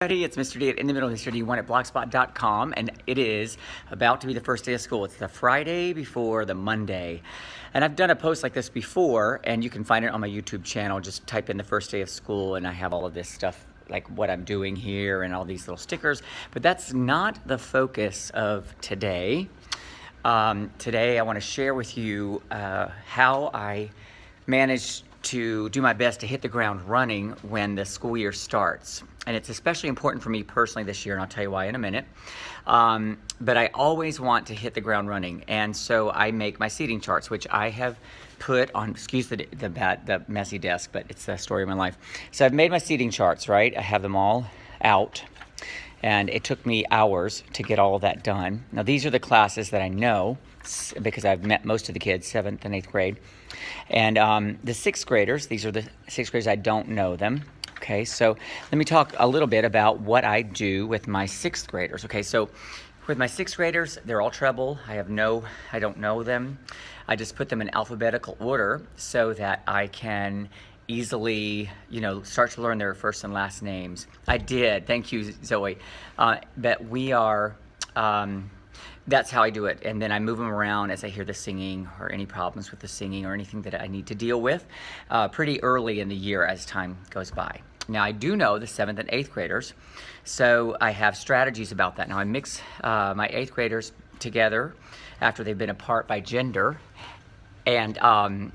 It's Mr. D at In the Middle, Mr. D1 at blogspot.com, and it is about to be the first day of school. It's the Friday before the Monday. And I've done a post like this before, and you can find it on my YouTube channel. Just type in the first day of school, and I have all of this stuff, like what I'm doing here and all these little stickers. But that's not the focus of today. Today I want to share with you how I managed to do my best to hit the ground running when the school year starts. And it's especially important for me personally this year, and I'll tell you why in a minute. But I always want to hit the ground running. And so I make my seating charts, which I have put on, excuse the messy desk, but it's the story of my life. So I've made my seating charts, right? I have them all out. And it took me hours to get all of that done. Now, these are the classes that I know because I've met most of the kids, 7th and 8th grade. And the 6th graders, these are the 6th graders, I don't know them. Okay, so let me talk a little bit about what I do with my 6th graders. Okay, so with my 6th graders, they're all treble. I don't know them. I just put them in alphabetical order so that I can easily, start to learn their first and last names. I did, thank you, Zoe. But we are, that's how I do it. And then I move them around as I hear the singing or any problems with the singing or anything that I need to deal with pretty early in the year as time goes by. Now, I do know the 7th and 8th graders, so I have strategies about that. Now, I mix my 8th graders together after they've been apart by gender, and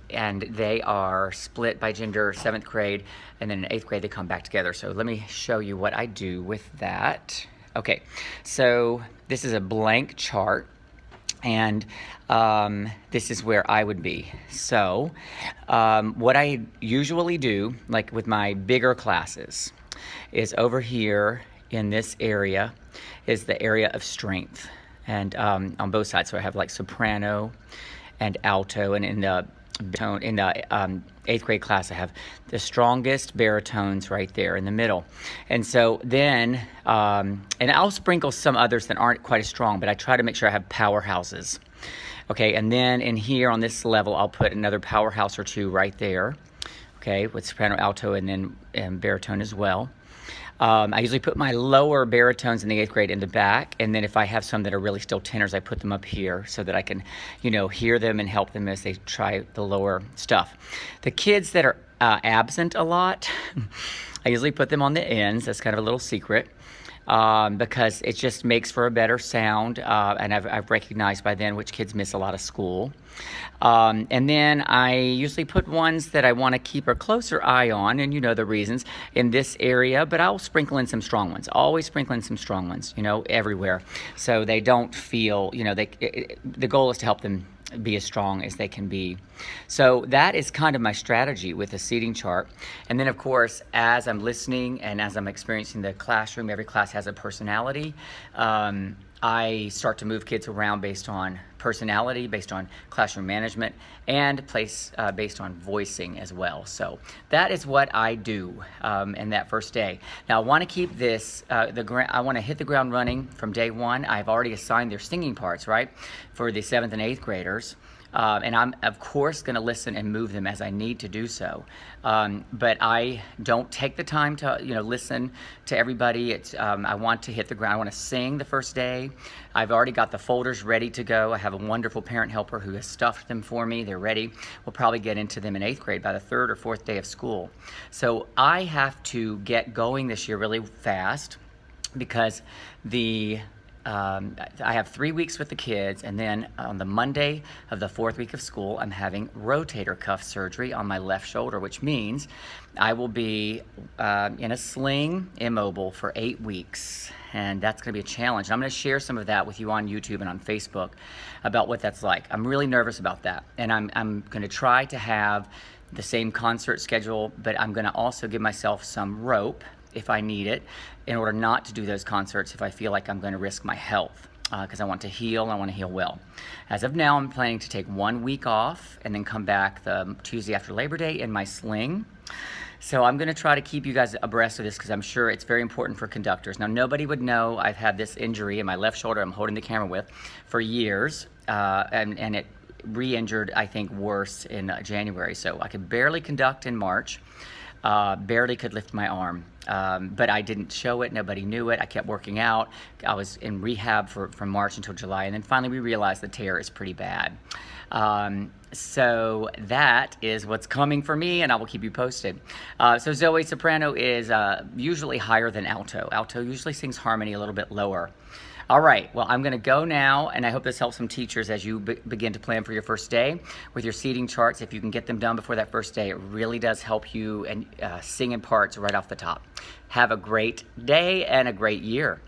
they are split by gender, 7th grade, and then in 8th grade they come back together. So let me show you what I do with that. Okay, so this is a blank chart, and this is where I would be. So what I usually do, like with my bigger classes, is over here in this area is the area of strength, and on both sides. So I have like soprano and alto, and in the 8th grade class I have the strongest baritones right there in the middle. And so then and I'll sprinkle some others that aren't quite as strong, but I try to make sure I have powerhouses. Okay, and then in here on this level I'll put another powerhouse or two right there, okay, with soprano, alto, and then baritone as well. I usually put my lower baritones in the 8th grade in the back, and then if I have some that are really still tenors, I put them up here so that I can, hear them and help them as they try the lower stuff. The kids that are absent a lot, I usually put them on the ends. That's kind of a little secret. Because it just makes for a better sound, and I've recognized by then which kids miss a lot of school. And then I usually put ones that I want to keep a closer eye on, and you know the reasons, in this area, but I'll sprinkle in some strong ones. Always sprinkle in some strong ones, everywhere. So they don't feel, the goal is to help them be as strong as they can be. So that is kind of my strategy with the seating chart. And then of course, as I'm listening and as I'm experiencing the classroom, every class has a personality. I start to move kids around based on personality, based on classroom management, and based on voicing as well. So that is what I do in that first day. Now I want to keep this, I want to hit the ground running from day one. I've already assigned their singing parts, right, for the 7th and 8th graders. And I'm, of course, going to listen and move them as I need to do so. But I don't take the time to, listen to everybody. I want to hit the ground. I want to sing the first day. I've already got the folders ready to go. I have a wonderful parent helper who has stuffed them for me. They're ready. We'll probably get into them in 8th grade by the 3rd or 4th day of school. So I have to get going this year really fast because I have 3 weeks with the kids, and then on the Monday of the 4th week of school, I'm having rotator cuff surgery on my left shoulder, which means I will be in a sling, immobile, for 8 weeks. And that's going to be a challenge. And I'm going to share some of that with you on YouTube and on Facebook about what that's like. I'm really nervous about that. And I'm going to try to have the same concert schedule, but I'm going to also give myself some rope if I need it, in order not to do those concerts if I feel like I'm going to risk my health, because I want to heal and I want to heal well. As of now, I'm planning to take 1 week off and then come back the Tuesday after Labor Day in my sling. So I'm going to try to keep you guys abreast of this because I'm sure it's very important for conductors. Now, nobody would know I've had this injury in my left shoulder I'm holding the camera with for years, and it re-injured, I think, worse in January. So I could barely conduct in March. Barely could lift my arm. But I didn't show it. Nobody knew it. I kept working out. I was in rehab from March until July. And then finally we realized the tear is pretty bad. So that is what's coming for me, and I will keep you posted. So Zoe, soprano is usually higher than alto. Alto usually sings harmony a little bit lower. All right, well, I'm gonna go now, and I hope this helps some teachers as you begin to plan for your first day with your seating charts. If you can get them done before that first day, it really does help you and sing in parts right off the top. Have a great day and a great year.